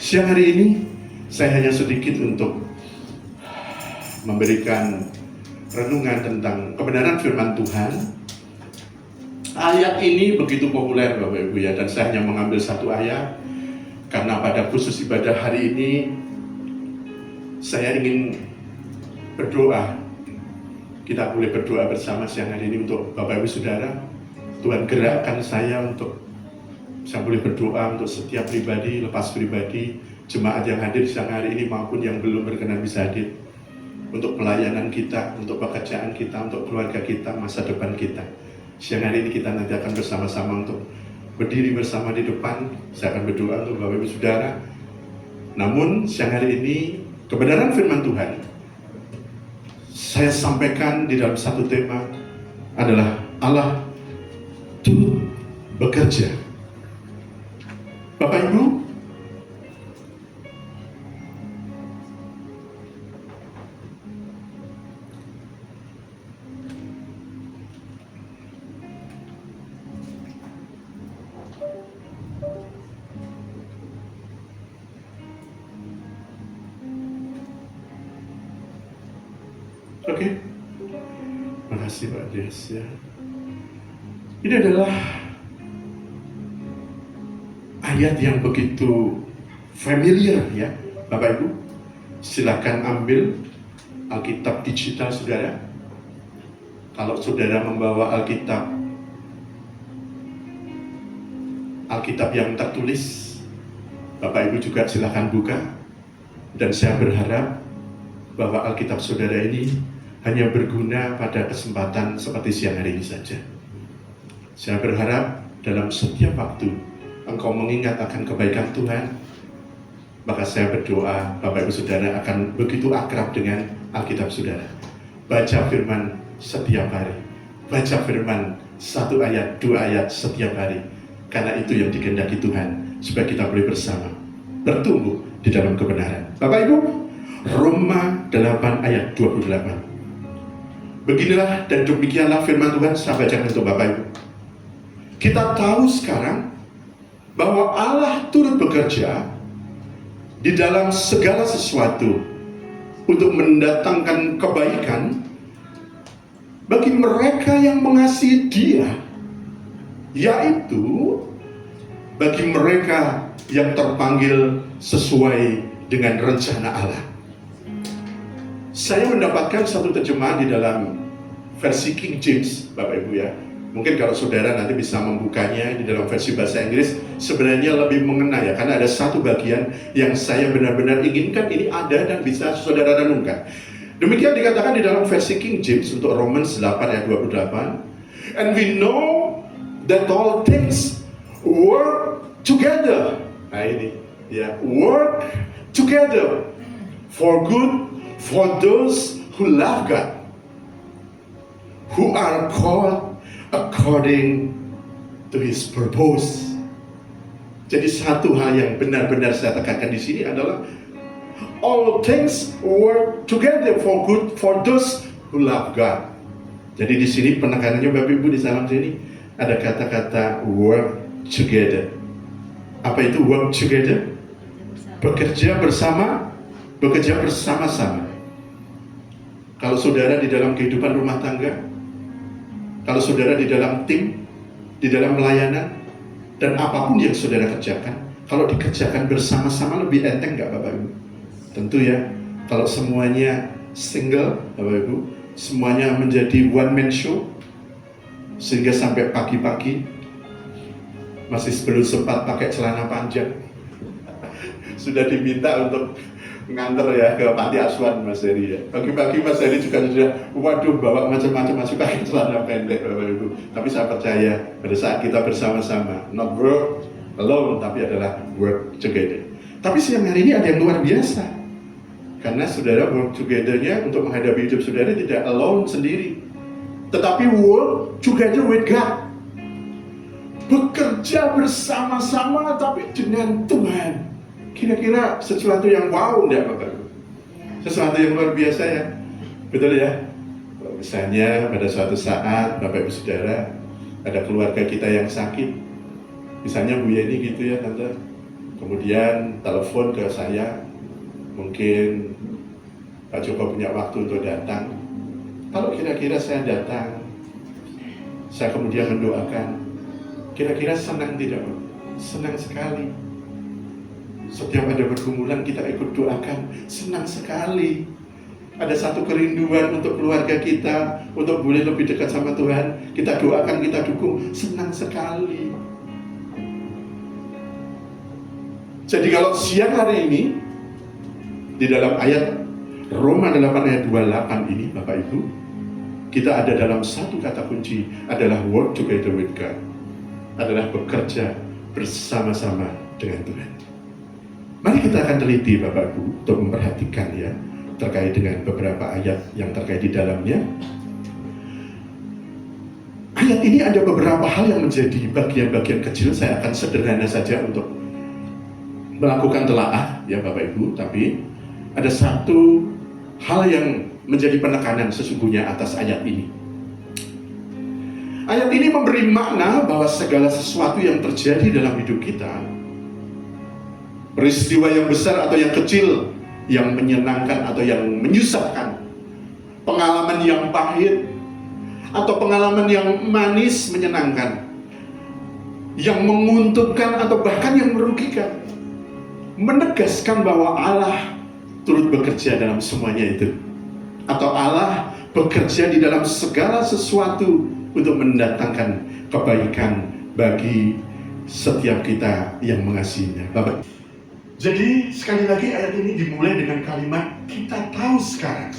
Siang hari ini saya hanya sedikit untuk memberikan renungan tentang kebenaran firman Tuhan. Ayat ini begitu populer Bapak Ibu ya, dan saya hanya mengambil satu ayat karena pada khusus ibadah hari ini saya ingin berdoa. Kita boleh berdoa bersama siang hari ini untuk Bapak Ibu Saudara. Tuhan gerakkan saya untuk saya boleh berdoa untuk setiap pribadi, lepas pribadi, jemaat yang hadir siang hari ini maupun yang belum berkenan bisa hadir, untuk pelayanan kita, untuk pekerjaan kita, untuk keluarga kita, masa depan kita. Siang hari ini kita nanti akan bersama-sama untuk berdiri bersama di depan. Saya akan berdoa untuk Bapak Ibu Saudara. Namun siang hari ini kebenaran firman Tuhan saya sampaikan di dalam satu tema adalah Allah turut bekerja. Bapak Ibu, oke. Makasih Pak Des ya. Ini adalah ayat yang begitu familiar ya Bapak Ibu. Silakan ambil Alkitab digital Saudara. Kalau Saudara membawa Alkitab yang tertulis, Bapak Ibu juga silakan buka. Dan saya berharap bahwa Alkitab Saudara ini hanya berguna pada kesempatan seperti siang hari ini saja. Saya berharap dalam setiap waktu engkau mengingat akan kebaikan Tuhan, maka saya berdoa Bapak Ibu Saudara akan begitu akrab dengan Alkitab Saudara. Baca firman setiap hari, baca firman 1 ayat, 2 ayat setiap hari, karena itu yang dikehendaki Tuhan, supaya kita boleh bersama bertumbuh di dalam kebenaran. Bapak Ibu, Roma 8 ayat 28. Beginilah dan demikianlah firman Tuhan, saya bacakan untuk Bapak Ibu. Kita tahu sekarang bahwa Allah turut bekerja di dalam segala sesuatu untuk mendatangkan kebaikan bagi mereka yang mengasihi Dia, yaitu bagi mereka yang terpanggil sesuai dengan rencana Allah. Saya mendapatkan satu terjemahan di dalam versi King James, Bapak Ibu ya. Mungkin kalau saudara nanti bisa membukanya di dalam versi bahasa Inggris, sebenarnya lebih mengena ya, karena ada satu bagian yang saya benar-benar inginkan ini ada dan bisa saudara renungkan. Demikian dikatakan di dalam versi King James untuk Romans 8 ayat 28. And we know that all things work together. Nah ini ya, work together for good for those who love God, who are called according to His purpose. Jadi satu hal yang benar-benar saya tekankan di sini adalah all things work together for good for those who love God. Jadi di sini penekanannya Bapak Ibu di dalam sini ada kata-kata work together. Apa itu work together? Bekerja bersama, bekerja bersama-sama. Kalau saudara di dalam kehidupan rumah tangga, kalau saudara di dalam tim, di dalam pelayanan, dan apapun yang saudara kerjakan, kalau dikerjakan bersama-sama lebih enteng nggak Bapak Ibu? Tentu ya. Kalau semuanya single Bapak Ibu, semuanya menjadi one man show, sehingga sampai pagi-pagi masih belum sempat pakai celana panjang, sudah diminta untuk nganter ya ke panti asuhan Mas Heri ya. Pagi-pagi Mas Heri juga sudah waduh bawa macam-macam masih pakai celana pendek Bapak Ibu. Tapi saya percaya pada saat kita bersama-sama, not work alone, tapi adalah work together. Tapi siang hari ini ada yang luar biasa. Karena saudara work together-nya untuk menghadapi hidup saudara tidak alone sendiri, tetapi work together with God. Bekerja bersama-sama tapi dengan Tuhan. Kira-kira sesuatu yang wow enggak Bapak Ibu? Sesuatu yang luar biasa ya. Betul ya? Misalnya pada suatu saat Bapak Ibu Saudara ada keluarga kita yang sakit. Misalnya Bu Yeni gitu ya Tante, Kemudian telepon ke saya, mungkin Pak Joko punya waktu untuk datang. Kalau kira-kira saya datang, saya kemudian mendoakan, kira-kira senang tidak? Senang sekali. Setiap ada pergumulan kita ikut doakan, senang sekali. Ada satu kerinduan untuk keluarga kita, untuk boleh lebih dekat sama Tuhan. Kita doakan, kita dukung, senang sekali. Jadi kalau siang hari ini, di dalam ayat Roma 8 ayat 28 ini, Bapak Ibu, kita ada dalam satu kata kunci, adalah work together with God. Adalah bekerja bersama-sama dengan Tuhan. Mari kita akan teliti, Bapak Ibu, untuk memperhatikan ya, terkait dengan beberapa ayat yang terkait di dalamnya. Ayat ini ada beberapa hal yang menjadi bagian-bagian kecil. Saya akan sederhana saja untuk melakukan telaah ya Bapak Ibu, tapi ada satu hal yang menjadi penekanan sesungguhnya atas ayat ini. Ayat ini memberi makna bahwa segala sesuatu yang terjadi dalam hidup kita, peristiwa yang besar atau yang kecil, yang menyenangkan atau yang menyusahkan, pengalaman yang pahit atau pengalaman yang manis menyenangkan, yang menguntungkan atau bahkan yang merugikan, menegaskan bahwa Allah turut bekerja dalam semuanya itu, atau Allah bekerja di dalam segala sesuatu untuk mendatangkan kebaikan bagi setiap kita yang mengasihinya. Bapak, jadi sekali lagi ayat ini dimulai dengan kalimat kita tahu sekarang.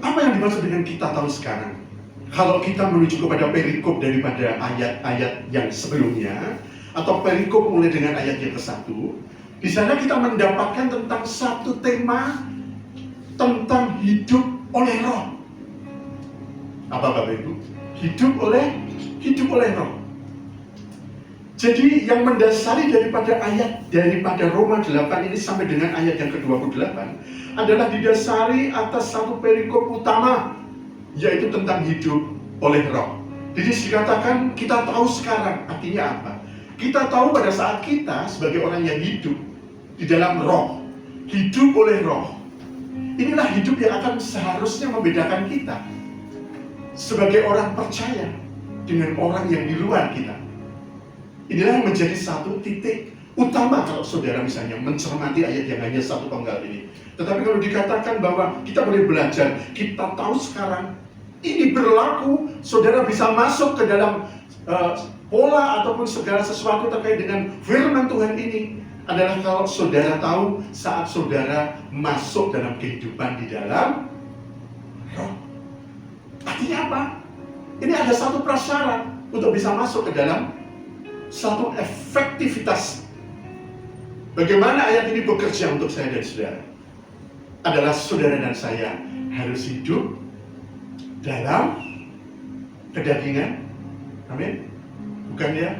Apa yang dimaksud dengan kita tahu sekarang? Kalau kita merujuk kepada perikop daripada ayat-ayat yang sebelumnya, atau perikop mulai dengan ayat yang ke-1, di sana kita mendapatkan tentang satu tema tentang hidup oleh Roh. Apa Bapak Ibu? Hidup oleh Roh. Jadi yang mendasari daripada Roma 8 ini sampai dengan ayat yang ke-28 adalah didasari atas satu perikop utama, yaitu tentang hidup oleh Roh. Jadi dikatakan kita tahu sekarang, artinya apa? Kita tahu pada saat kita sebagai orang yang hidup di dalam Roh, hidup oleh Roh. Inilah hidup yang akan seharusnya membedakan kita sebagai orang percaya dengan orang yang di luar kita. Inilah yang menjadi satu titik utama kalau saudara misalnya mencermati ayat yang hanya satu penggal ini. Tetapi kalau dikatakan bahwa kita boleh belajar, kita tahu sekarang, ini berlaku, saudara bisa masuk ke dalam pola ataupun segala sesuatu terkait dengan firman Tuhan ini, adalah kalau saudara tahu saat saudara masuk dalam kehidupan di dalam Roh. Artinya apa? Ini ada satu prasyarat untuk bisa masuk ke dalam satu efektivitas. Bagaimana ayat ini bekerja untuk saya dan saudara? Adalah saudara dan saya harus hidup dalam kedagingan. Amin. Bukan ya?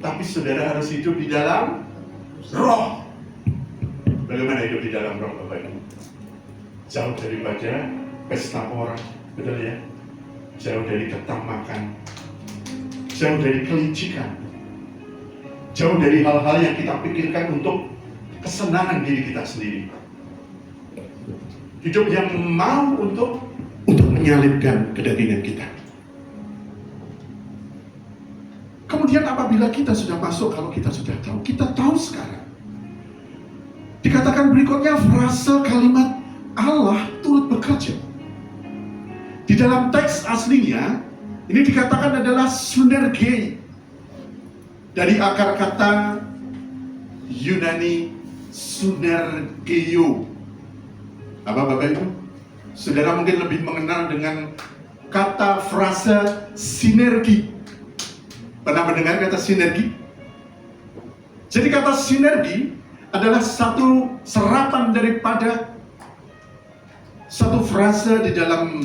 Tapi saudara harus hidup di dalam Roh. Bagaimana hidup di dalam Roh, Bapak Ibu? Jauh daripada pesta pora, betul ya? Jauh dari ketamakan, jauh dari kelicikan, jauh dari hal-hal yang kita pikirkan untuk kesenangan diri kita sendiri. Hidup yang mau untuk menyalibkan kedagingan kita. Kemudian apabila kita sudah masuk, kalau kita sudah tahu, kita tahu sekarang. Dikatakan berikutnya frase kalimat Allah turut bekerja. Di dalam teks aslinya, ini dikatakan adalah synergi. Dari akar kata Yunani synergio. Apa Bapak Ibu? Saudara mungkin lebih mengenal dengan kata frase sinergi. Pernah mendengar kata sinergi? Jadi kata sinergi adalah satu serapan daripada satu frase di dalam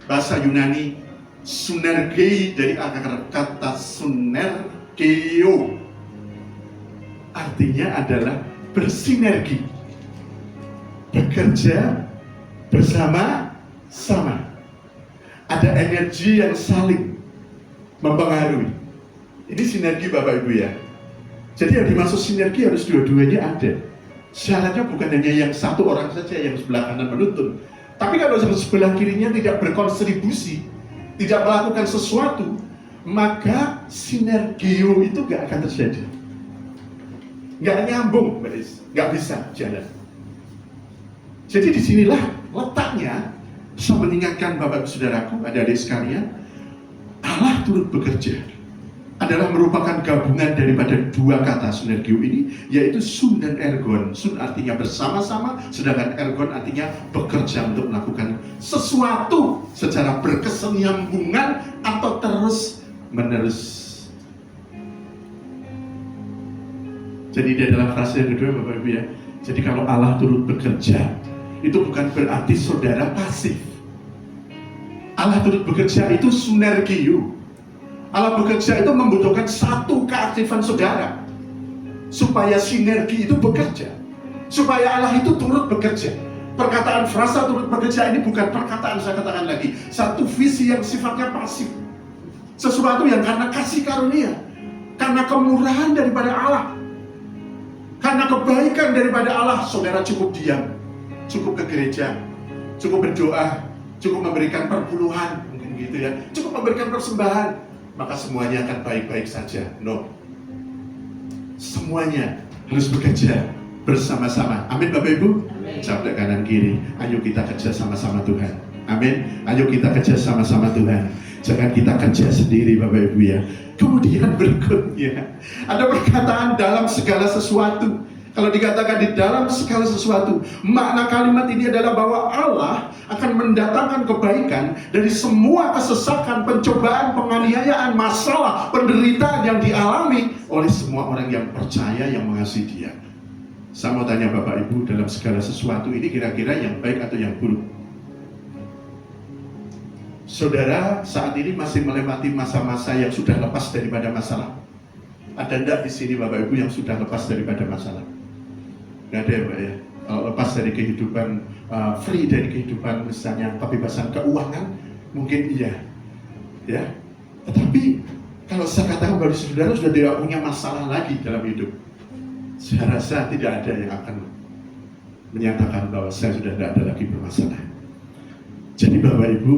bahasa Yunani, synergi, dari akar kata synergio. Artinya adalah bersinergi, bekerja bersama-sama. Ada energi yang saling mempengaruhi. Ini sinergi Bapak Ibu ya. Jadi yang dimaksud sinergi harus dua-duanya ada. Syaratnya bukan hanya yang satu orang saja yang sebelah kanan menuntun. Tapi kalau yang sebelah kirinya tidak berkontribusi, tidak melakukan sesuatu, maka sinergio itu gak akan terjadi. Gak nyambung, gak bisa jalan. Jadi disinilah letaknya, saya mengingatkan Bapak Saudaraku, adik-adik sekalian, Allah turut bekerja adalah merupakan gabungan daripada dua kata sinergio ini, yaitu sun dan ergon. Sun artinya bersama-sama, sedangkan ergon artinya bekerja untuk melakukan sesuatu secara berkesinambungan atau terus menerus. Jadi di dalam frase yang kedua Bapak Ibu ya, jadi kalau Allah turut bekerja, itu bukan berarti saudara pasif. Allah turut bekerja itu sinergio. Allah bekerja itu membutuhkan satu keaktifan saudara supaya sinergi itu bekerja, supaya Allah itu turut bekerja. Perkataan frasa turut bekerja ini bukan perkataan, saya katakan lagi, satu visi yang sifatnya pasif, sesuatu yang karena kasih karunia, karena kemurahan daripada Allah, karena kebaikan daripada Allah, saudara cukup diam, cukup ke gereja, cukup berdoa, cukup memberikan perpuluhan, mungkin gitu ya, cukup memberikan persembahan, maka semuanya akan baik-baik saja. No, semuanya harus bekerja bersama-sama. Amin Bapak Ibu. Sabda kanan kiri, ayo kita kerja sama-sama Tuhan. Amin. Ayo kita kerja sama-sama Tuhan. Jangan kita kerja sendiri Bapak Ibu ya. Kemudian berikutnya ada perkataan dalam segala sesuatu. Kalau dikatakan di dalam segala sesuatu, makna kalimat ini adalah bahwa Allah akan mendatangkan kebaikan dari semua kesesakan, pencobaan, penganiayaan, masalah, penderitaan yang dialami oleh semua orang yang percaya, yang mengasihi Dia. Saya mau tanya Bapak Ibu, dalam segala sesuatu ini kira-kira yang baik atau yang buruk? Saudara saat ini masih melewati masa-masa yang sudah lepas daripada masalah? Ada enggak di sini Bapak Ibu yang sudah lepas daripada masalah? Nggak ada ya Pak ya. Lepas dari kehidupan, free dari kehidupan misalnya kebebasan keuangan, mungkin iya ya. Tetapi kalau saya katakan bahwa saudara sudah tidak punya masalah lagi dalam hidup, saya rasa tidak ada yang akan menyatakan bahwa saya sudah tidak ada lagi bermasalah. Jadi Bapak Ibu,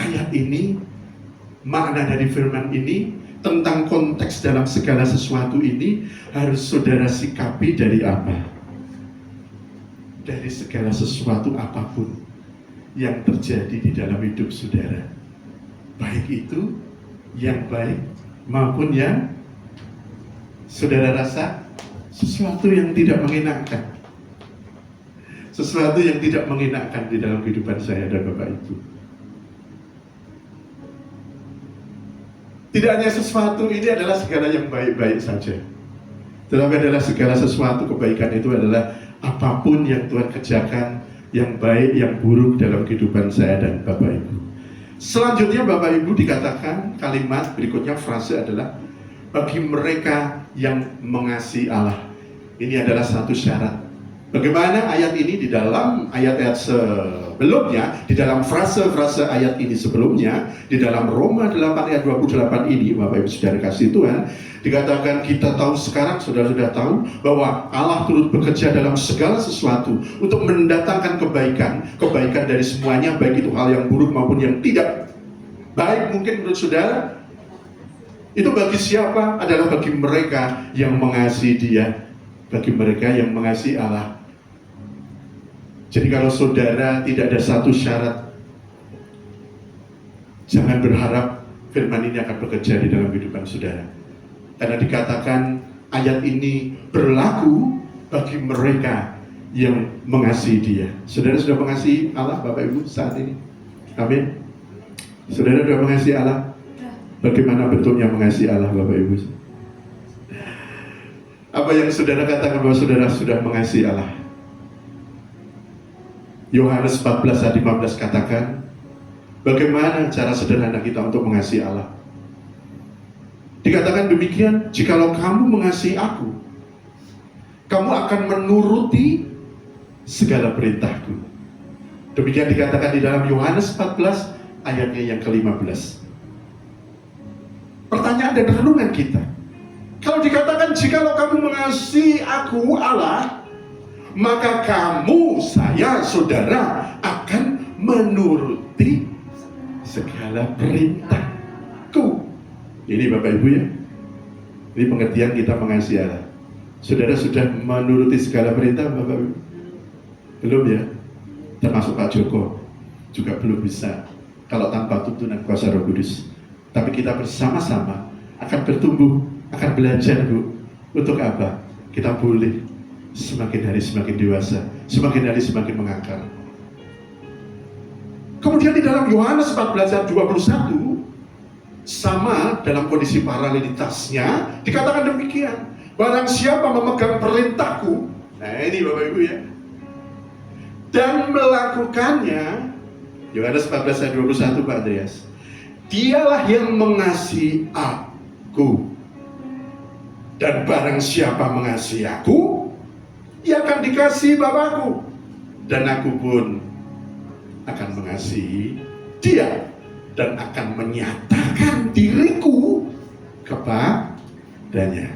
ayat ini, makna dari firman ini tentang konteks dalam segala sesuatu ini harus saudara sikapi dari apa? Dari segala sesuatu apapun yang terjadi di dalam hidup saudara, baik itu yang baik maupun yang saudara rasa sesuatu yang tidak mengenakan, sesuatu yang tidak mengenakan di dalam kehidupan saya dan Bapak Ibu. Tidak hanya sesuatu ini adalah segala yang baik-baik saja, tetapi adalah segala sesuatu kebaikan itu adalah apapun yang Tuhan kerjakan, yang baik, yang buruk dalam kehidupan saya dan Bapak Ibu. Selanjutnya Bapak Ibu dikatakan kalimat berikutnya, frase adalah bagi mereka yang mengasihi Allah. Ini adalah satu syarat. Bagaimana ayat ini di dalam ayat-ayat sebelumnya, di dalam frase-frase ayat ini sebelumnya, di dalam Roma 8 ayat 28 ini, Bapak Ibu Saudara kasih Tuhan, dikatakan kita tahu sekarang, saudara sudah tahu bahwa Allah turut bekerja dalam segala sesuatu untuk mendatangkan kebaikan, kebaikan dari semuanya, baik itu hal yang buruk maupun yang tidak baik mungkin menurut saudara. Itu bagi siapa? Adalah bagi mereka yang mengasihi Dia, bagi mereka yang mengasihi Allah. Jadi kalau saudara tidak ada satu syarat, jangan berharap firman ini akan bekerja di dalam kehidupan saudara. Karena dikatakan ayat ini berlaku bagi mereka yang mengasihi Dia. Saudara sudah mengasihi Allah Bapak Ibu saat ini? Amin. Saudara sudah mengasihi Allah? Bagaimana bentuknya mengasihi Allah Bapak Ibu? Apa yang saudara katakan bahwa saudara sudah mengasihi Allah? Yohanes 14 ayat 15 katakan, bagaimana cara sederhana kita untuk mengasihi Allah? Dikatakan demikian, jikalau kamu mengasihi aku, kamu akan menuruti segala perintahku. Demikian dikatakan di dalam Yohanes 14 ayatnya yang ke-15. Pertanyaan dan renungan kita, Kalau dikatakan jikalau kamu mengasihi aku Allah, maka kamu, saya, saudara akan menuruti segala perintahku. Ini Bapak Ibu ya, ini pengertian kita mengasihi Allah. Saudara sudah menuruti segala perintah Bapak Ibu? Belum ya? Termasuk Pak Joko juga belum bisa kalau tanpa tuntunan kuasa Roh Kudus. Tapi kita bersama-sama akan bertumbuh, akan belajar Bu. Untuk apa? Kita boleh semakin hari semakin dewasa, semakin hari semakin mengakar. Kemudian di dalam Yohanes 14 ayat 21, sama dalam kondisi paralelitasnya dikatakan demikian, barang siapa memegang perintahku, nah ini Bapak Ibu ya, dan melakukannya, Yohanes 14 ayat 21 Pak Andreas, dialah yang mengasihi aku, dan barang siapa mengasihi aku, ia akan dikasihi Bapakku, dan aku pun akan mengasihi dia dan akan menyatakan diriku kepadanya.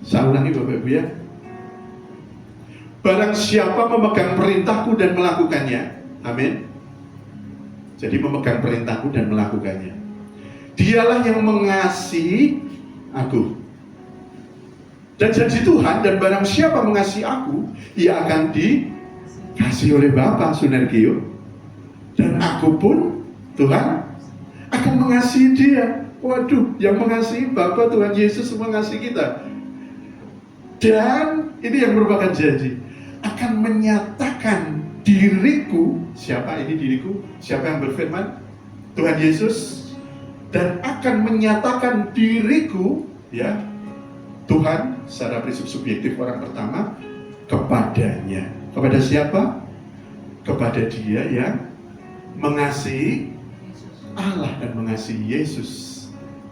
Saya ulangi Bapak Ibu ya. Barang siapa memegang perintahku dan melakukannya, amin. Jadi memegang perintahku dan melakukannya, dialah yang mengasihi aku. Dan janji Tuhan, dan barang siapa mengasihi aku, ia akan dikasihi oleh Bapa, Sunergio. Dan aku pun, Tuhan, akan mengasihi dia. Waduh, yang mengasihi Bapa Tuhan Yesus mengasihi kita. Dan ini yang merupakan janji, akan menyatakan diriku. Siapa ini diriku? Siapa yang berfirman? Tuhan Yesus. Dan akan menyatakan diriku, ya, Tuhan secara prinsip subjektif orang pertama kepadanya. Kepada siapa? Kepada dia yang mengasihi Allah dan mengasihi Yesus.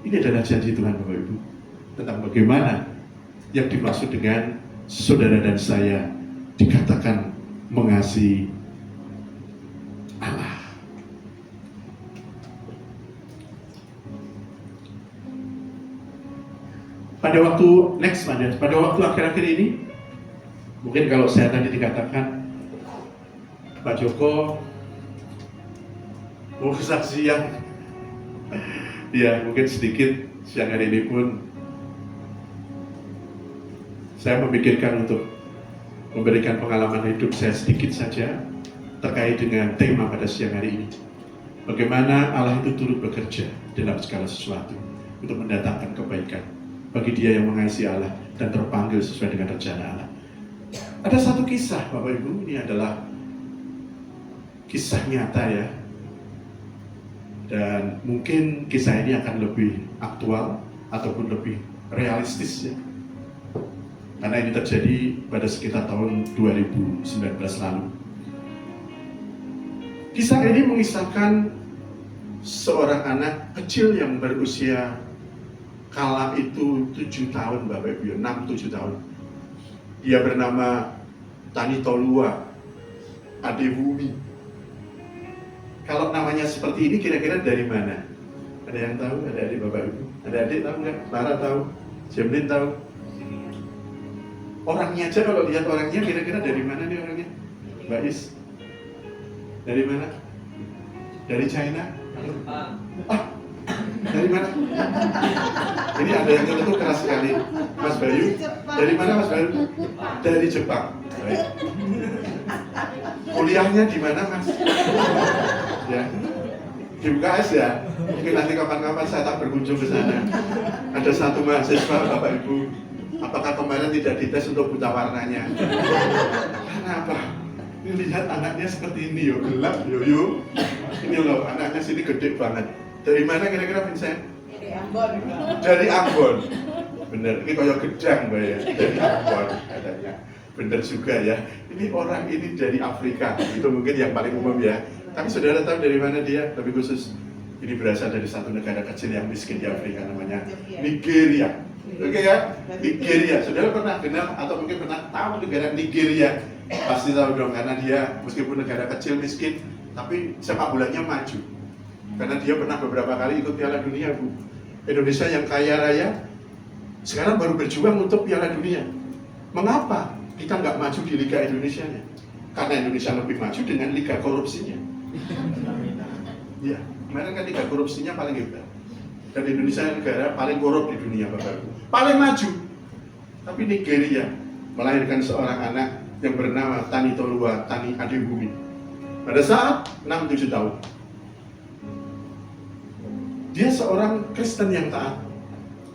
Ini adalah janji Tuhan Bapak Ibu tentang bagaimana yang dimaksud dengan saudara dan saya dikatakan mengasihi Allah. Pada waktu pada waktu akhir-akhir ini, mungkin kalau saya tadi dikatakan Pak Joko mau kesaksian, ya mungkin sedikit siang hari ini pun saya memikirkan untuk memberikan pengalaman hidup saya sedikit saja terkait dengan tema pada siang hari ini. Bagaimana Allah itu turut bekerja dalam segala sesuatu untuk mendatangkan kebaikan bagi dia yang mengasihi Allah dan terpanggil sesuai dengan rencana Allah. Ada satu kisah Bapak Ibu, ini adalah kisah nyata ya. Dan mungkin kisah ini akan lebih aktual ataupun lebih realistis ya. Karena ini terjadi pada sekitar tahun 2019 lalu. Kisah ini mengisahkan seorang anak kecil yang berusia kala itu 7 tahun Bapak Ibu, 6-7 tahun. Dia bernama Tani Tolua Adewumi. Kalau namanya seperti ini kira-kira dari mana? Ada yang tahu? Ada adik Bapak Ibu? Ada adik tahu nggak? Lara tahu? Jemlin tahu? Orangnya aja kalau lihat orangnya kira-kira dari mana nih orangnya? Mbak Is? Dari mana? Dari China? Dari mana? Ini ada yang itu keras sekali. Mas Bayu, dari mana Mas Bayu? Dari Jepang. Baik. Kuliahnya di mana Mas? Ya, di UKS ya. Mungkin nanti kapan-kapan saya tak berkunjung ke sana. Ada satu mahasiswa Bapak Ibu. Apakah kemarin tidak dites untuk buta warnanya? Kenapa? Ini lihat anaknya seperti ini yo, gelap yo. Ini loh, anaknya sini gede banget. Dari mana kira-kira Vincent? Dari Ambon. Dari Ambon. Bener, ini kayak gedang Mbak ya. Dari Ambon katanya. Bener juga ya. Ini orang ini dari Afrika. Itu mungkin yang paling umum ya. Tapi saudara tahu dari mana dia? Lebih khusus, ini berasal dari satu negara kecil yang miskin di Afrika namanya Nigeria. Oke ya? Nigeria. Saudara pernah kenal atau mungkin pernah tahu negara Nigeria? Pasti tahu dong, karena dia meskipun negara kecil miskin, tapi sepak bolanya maju. Karena dia pernah beberapa kali ikut Piala Dunia Bu. Indonesia yang kaya raya, Sekarang baru berjuang untuk Piala Dunia. Mengapa kita nggak maju di Liga Indonesia-nya? Karena Indonesia lebih maju dengan Liga korupsinya. Ya, kemarin kan Liga korupsinya paling hebat. Dan Indonesia negara paling korup di dunia, Bapak Ibu. Paling maju. Tapi Nigeria melahirkan seorang anak yang bernama Tani Tolua Tani Adebumi. Pada saat 6-7 tahun. Dia seorang Kristen yang taat.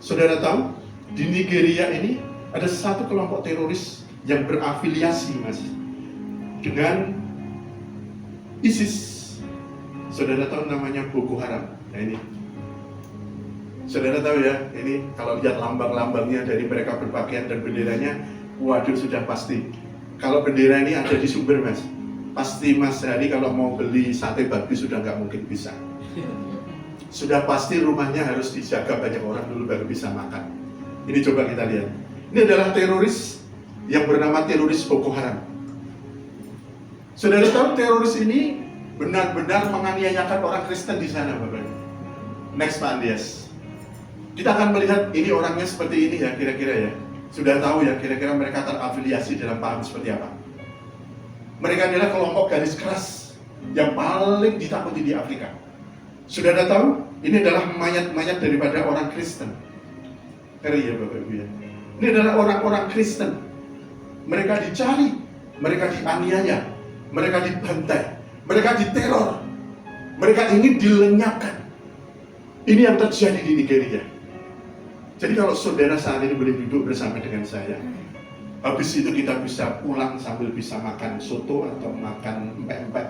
Saudara tahu, di Nigeria ini ada satu kelompok teroris yang berafiliasi, Mas, dengan ISIS. Saudara tahu namanya Boko Haram. Nah ini, saudara tahu ya, ini kalau lihat lambang-lambangnya dari mereka berpakaian dan benderanya, waduh sudah pasti. Kalau bendera ini ada di sumber, Mas, pasti Mas Hari kalau mau beli sate babi sudah nggak mungkin bisa. Sudah pasti rumahnya harus dijaga banyak orang dulu baru bisa makan. Ini coba kita lihat. Ini adalah teroris yang bernama teroris Boko Haram. Saudara tahu teroris ini benar-benar menganiayakan orang Kristen di sana, Bapak. Next, Pak Andias. Kita akan melihat ini orangnya seperti ini ya, kira-kira ya. Sudah tahu ya, kira-kira mereka terafiliasi dalam paham seperti apa. Mereka adalah kelompok garis keras yang paling ditakuti di Afrika. Sudah ada tahu? Ini adalah mayat-mayat daripada orang Kristen. Ngeri ya Bapak Ibu ya. Ini adalah orang-orang Kristen. Mereka dicari, mereka dianiaya, mereka dibantai, mereka diteror, mereka ingin dilenyapkan. Ini yang terjadi di Nigeria. Jadi kalau saudara saat ini boleh duduk bersama dengan saya, habis itu kita bisa pulang sambil bisa makan soto atau makan empek-empek.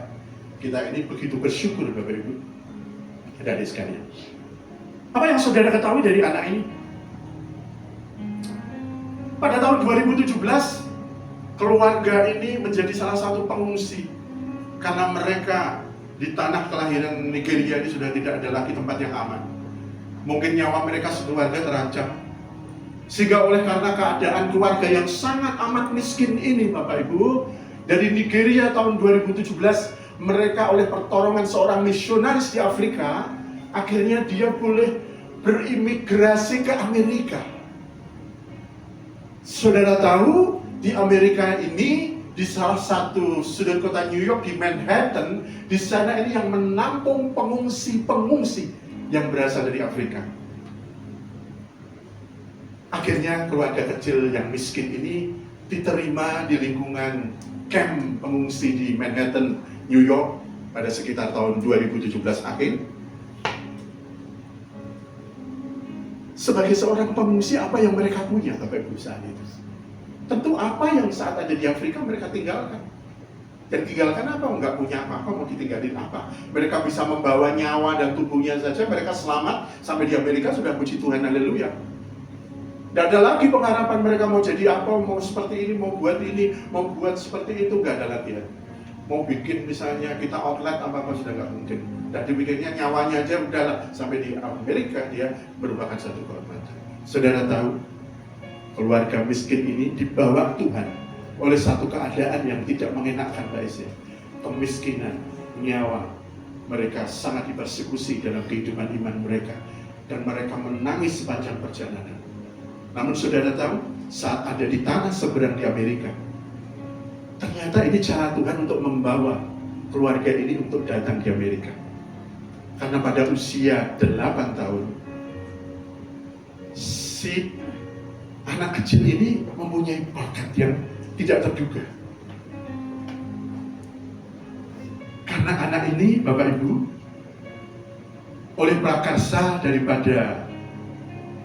Kita ini begitu bersyukur Bapak Ibu. Dari sekalian. Apa yang saudara ketahui dari anak ini? Pada tahun 2017, keluarga ini menjadi salah satu pengungsi karena mereka di tanah kelahiran Nigeria ini sudah tidak ada lagi tempat yang aman. Mungkin nyawa mereka sekeluarga terancam. Sehingga oleh karena keadaan keluarga yang sangat amat miskin ini, Bapak Ibu, dari Nigeria tahun 2017, mereka oleh pertolongan seorang misionaris di Afrika, akhirnya dia boleh berimigrasi ke Amerika. Saudara tahu, di Amerika ini, di salah satu sudut kota New York, di Manhattan, di sana ini yang menampung pengungsi-pengungsi yang berasal dari Afrika. Akhirnya keluarga kecil yang miskin ini diterima di lingkungan camp pengungsi di Manhattan, New York pada sekitar tahun 2017 akhir. Sebagai seorang pengungsi, apa yang mereka punya Bapak Ibu saat itu? Tentu apa yang saat ada di Afrika mereka tinggalkan. Dan tinggalkan apa? Enggak punya apa-apa, mau ditinggalin apa? Mereka bisa membawa nyawa dan tubuhnya saja, mereka selamat sampai di Amerika sudah puji Tuhan, haleluya. Tidak ada lagi pengharapan mereka mau jadi apa, mau seperti ini, mau buat seperti itu, nggak ada lagi ya. Mau bikin misalnya kita outlet apa-apa sudah nggak mungkin. Dan dibikinnya nyawanya aja udahlah, sampai di Amerika dia merupakan satu kehormatan. Saudara tahu, keluarga miskin ini dibawa Tuhan oleh satu keadaan yang tidak mengenakan, Pak Isi. Kemiskinan, nyawa, mereka sangat dipersekusi dalam kehidupan iman mereka. Dan mereka menangis sepanjang perjalanan. Namun saudara tahu, saat ada di tanah seberang di Amerika, ternyata ini cara Tuhan untuk membawa keluarga ini untuk datang di Amerika. Karena pada usia 8 tahun, si anak kecil ini mempunyai bakat yang tidak terduga. Karena anak ini, Bapak Ibu, oleh prakarsa daripada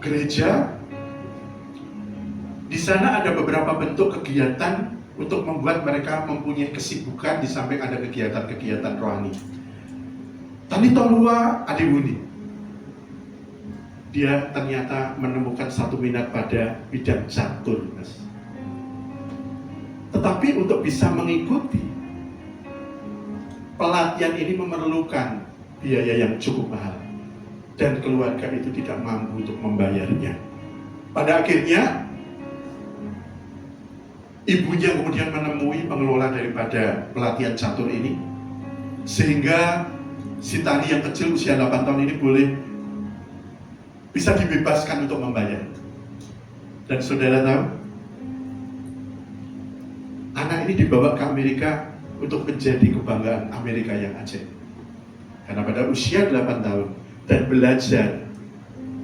gereja, di sana ada beberapa bentuk kegiatan untuk membuat mereka mempunyai kesibukan di samping ada kegiatan-kegiatan rohani. Tani Tolua Adewuni, dia ternyata menemukan satu minat pada bidang catur, Mas. Tetapi untuk bisa mengikuti pelatihan ini memerlukan biaya yang cukup mahal. Dan keluarga itu tidak mampu untuk membayarnya. Pada akhirnya, ibunya kemudian menemui pengelola daripada pelatihan catur ini, sehingga si Tani yang kecil usia 8 tahun ini boleh bisa dibebaskan untuk membayar. Dan saudara tahu, anak ini dibawa ke Amerika untuk menjadi kebanggaan Amerika yang ajaib. Karena pada usia 8 tahun dan belajar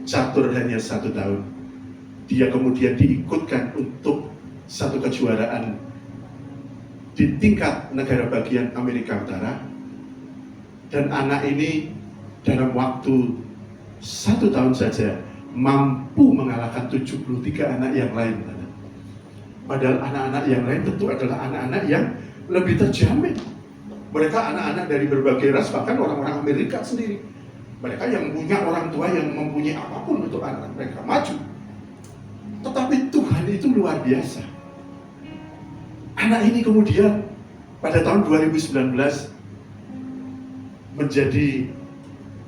catur hanya 1 tahun, dia kemudian diikutkan untuk satu kejuaraan di tingkat negara bagian Amerika Utara. Dan anak ini dalam waktu 1 tahun saja mampu mengalahkan 73 anak yang lain. Padahal anak-anak yang lain tentu adalah anak-anak yang lebih terjamin. Mereka anak-anak dari berbagai ras, bahkan orang-orang Amerika sendiri. Mereka yang punya orang tua yang mempunyai apapun untuk anak mereka maju. Tetapi Tuhan itu luar biasa. Anak ini kemudian pada tahun 2019 menjadi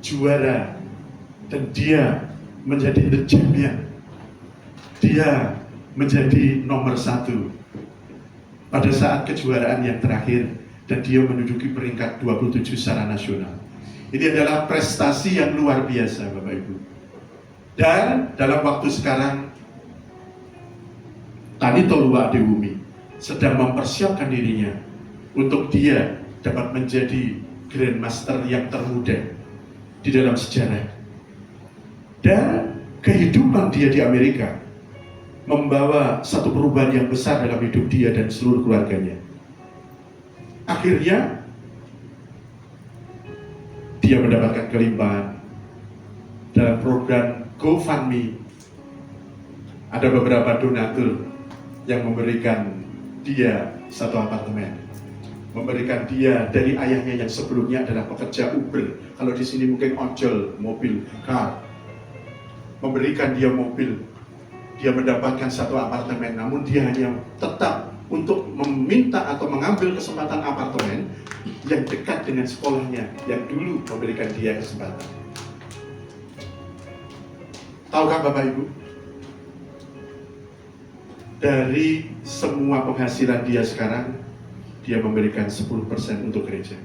juara dan dia menjadi the champion. Dia menjadi nomor 1 pada saat kejuaraan yang terakhir dan dia menduduki peringkat 27 secara nasional. Ini adalah prestasi yang luar biasa, Bapak Ibu. Dan dalam waktu sekarang Tani Toluwa Adewumi sedang mempersiapkan dirinya untuk dia dapat menjadi Grandmaster yang termuda di dalam sejarah. Dan kehidupan dia di Amerika membawa satu perubahan yang besar dalam hidup dia dan seluruh keluarganya. Akhirnya dia mendapatkan kelimpahan dalam program GoFundMe. Ada beberapa donatur yang memberikan dia satu apartemen, memberikan dia dari ayahnya yang sebelumnya adalah pekerja Uber. Kalau di sini mungkin ojol, mobil, car. Memberikan dia mobil, dia mendapatkan satu apartemen, namun dia hanya tetap untuk meminta atau mengambil kesempatan apartemen yang dekat dengan sekolahnya yang dulu memberikan dia kesempatan. Tahukah Bapak Ibu, dari semua penghasilan dia sekarang, dia memberikan 10% untuk gereja.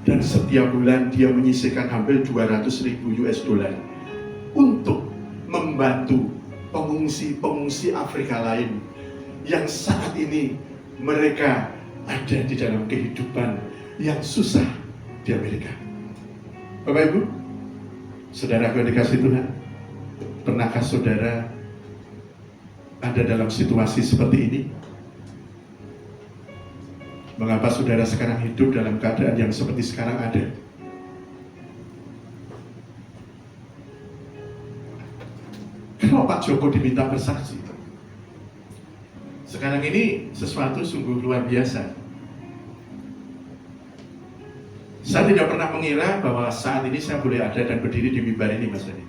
Dan setiap bulan dia menyisihkan hampir 200.000 US dollar untuk membantu pengungsi-pengungsi Afrika lain yang saat ini mereka ada di dalam kehidupan yang susah di Amerika. Bapak Ibu, saudara yang dikasih Tuhan, pernahkah saudara ada dalam situasi seperti ini? Mengapa saudara sekarang hidup dalam keadaan yang seperti sekarang ada? Kalau Pak Joko diminta bersaksi, sekarang ini sesuatu sungguh luar biasa. Saya tidak pernah mengira bahwa saat ini saya boleh ada dan berdiri di mimbar ini, Mas Adi.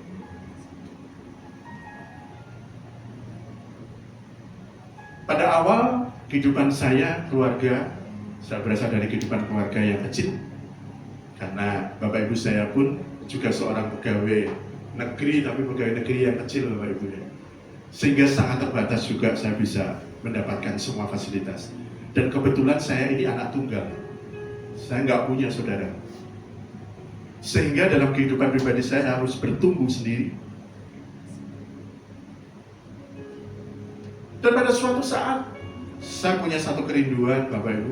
Pada awal kehidupan saya, keluarga, saya berasal dari kehidupan keluarga yang kecil. Karena Bapak Ibu saya pun juga seorang pegawai negeri, tapi pegawai negeri yang kecil, Bapak Ibu ya. Sehingga sangat terbatas juga saya bisa mendapatkan semua fasilitas. Dan kebetulan saya ini anak tunggal. Saya nggak punya saudara. Sehingga dalam kehidupan pribadi saya harus bertumbuh sendiri. Dan pada suatu saat, saya punya satu kerinduan, Bapak Ibu.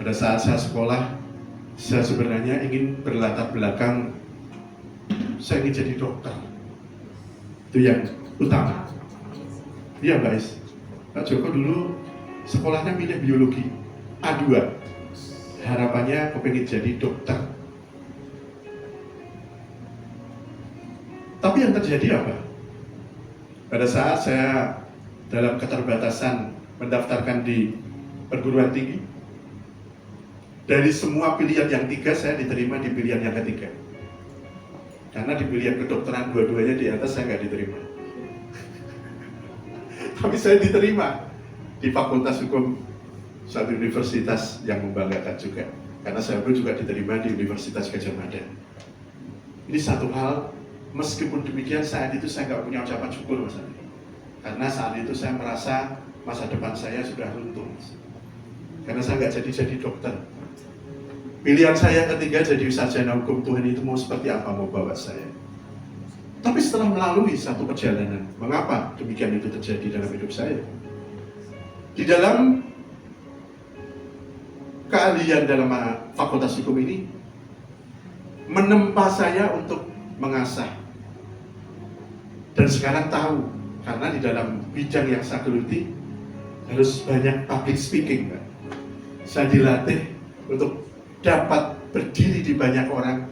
Pada saat saya sekolah, saya sebenarnya ingin berlatar belakang, saya ingin jadi dokter. Itu yang utama. Iya, Mbak Is. Pak Joko dulu sekolahnya milih biologi A2. Harapannya kepingin jadi dokter. Tapi yang terjadi apa? Pada saat saya dalam keterbatasan mendaftarkan di perguruan tinggi, dari semua pilihan yang 3 saya diterima di pilihan yang ketiga. Karena di pilihan kedokteran dua-duanya di atas saya nggak diterima. Tapi saya diterima di Fakultas Hukum satu universitas yang membanggakan juga. Karena saya pun juga diterima di Universitas Gadjah Mada. Ini satu hal, meskipun demikian saat itu saya nggak punya ucapan syukur, Mas Andi. Karena saat itu saya merasa masa depan saya sudah runtuh. Karena saya nggak jadi dokter. Pilihan saya ketiga jadi sarjana hukum, Tuhan itu mau seperti apa mau bawa saya. Tapi setelah melalui satu perjalanan, mengapa demikian itu terjadi dalam hidup saya? Di dalam keahlian dalam fakultas hukum ini menempa saya untuk mengasah. Dan sekarang tahu, karena di dalam bidang yang saya geluti harus banyak public speaking, Pak. Saya dilatih untuk dapat berdiri di banyak orang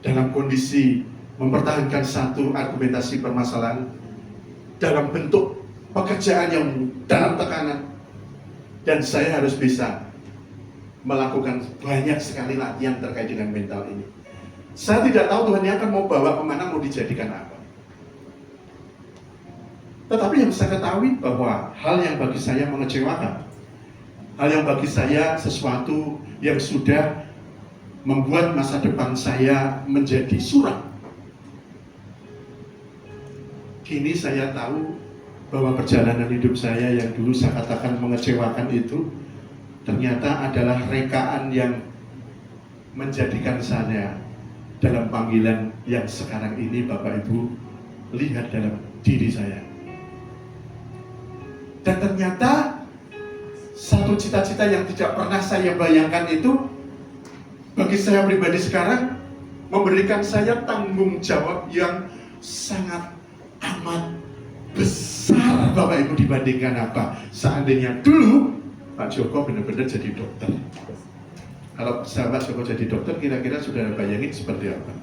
dalam kondisi mempertahankan satu argumentasi permasalahan dalam bentuk pekerjaan yang dalam tekanan, dan saya harus bisa melakukan banyak sekali latihan terkait dengan mental ini. Saya tidak tahu Tuhan yang akan mau bawa kemana, mau dijadikan apa. Tetapi yang saya ketahui bahwa hal yang bagi saya mengecewakan, hal yang bagi saya sesuatu yang sudah membuat masa depan saya menjadi suram. Kini saya tahu bahwa perjalanan hidup saya yang dulu saya katakan mengecewakan itu ternyata adalah rekaan yang menjadikan saya dalam panggilan yang sekarang ini Bapak Ibu lihat dalam diri saya. Dan ternyata satu cita-cita yang tidak pernah saya bayangkan itu bagi saya pribadi sekarang memberikan saya tanggung jawab yang sangat amat besar Bapak Ibu, dibandingkan apa seandainya dulu Pak Joko benar-benar jadi dokter. Kalau sahabat Joko jadi dokter, kira-kira saudara bayangin seperti apa?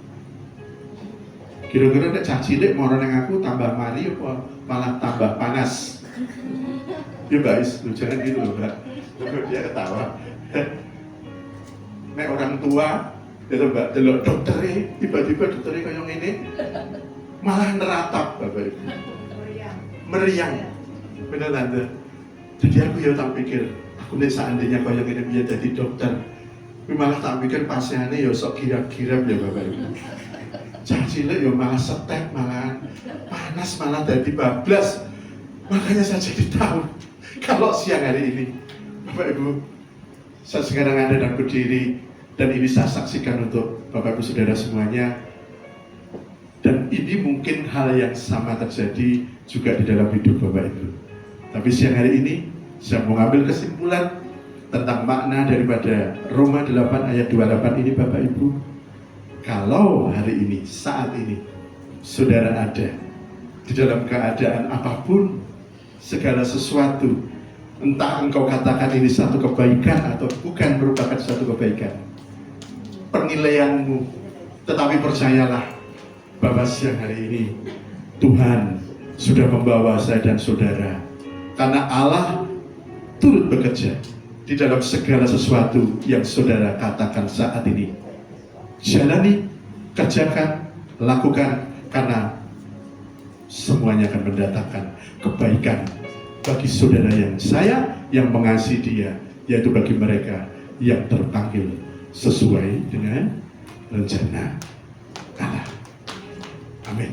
Kira-kira nek cacilik mau yang aku tambah mari apa malah tambah panas? Ya Mbak Is, jangan gitu loh Mbak. Dia ketawa. Nek orang tua, Mbak delok dokternya, tiba-tiba dokternya kayak ini malah neratap Bapak Ibu. Meriang. Bener Tante. Jadi aku ya tak pikir, aku nih seandainya kau yang ini bisa jadi dokter, tapi malah tak pikir pasiennya ya sok girap-girap ya Bapak Ibu. Cacile ya malah setek, malah panas, malah jadi bablas. Makanya saya jadi tahu kalau siang hari ini Bapak Ibu, saya sekarang ada dan berdiri, dan ini saya saksikan untuk Bapak Ibu Saudara semuanya. Dan ini mungkin hal yang sama terjadi juga di dalam hidup Bapak Ibu. Tapi siang hari ini saya mau ambil kesimpulan tentang makna daripada Roma 8 ayat 28 ini Bapak Ibu. Kalau hari ini, saat ini saudara ada di dalam keadaan apapun, segala sesuatu, entah engkau katakan ini satu kebaikan atau bukan merupakan satu kebaikan, penilaianmu, tetapi percayalah bahwa siang hari ini Tuhan sudah membawa saya dan saudara, karena Allah turut bekerja di dalam segala sesuatu yang saudara katakan saat ini. Jalani, kerjakan, lakukan, karena semuanya akan mendatangkan kebaikan bagi saudara yang saya, yang mengasihi dia, yaitu bagi mereka yang terpanggil sesuai dengan rencana Allah. Amin.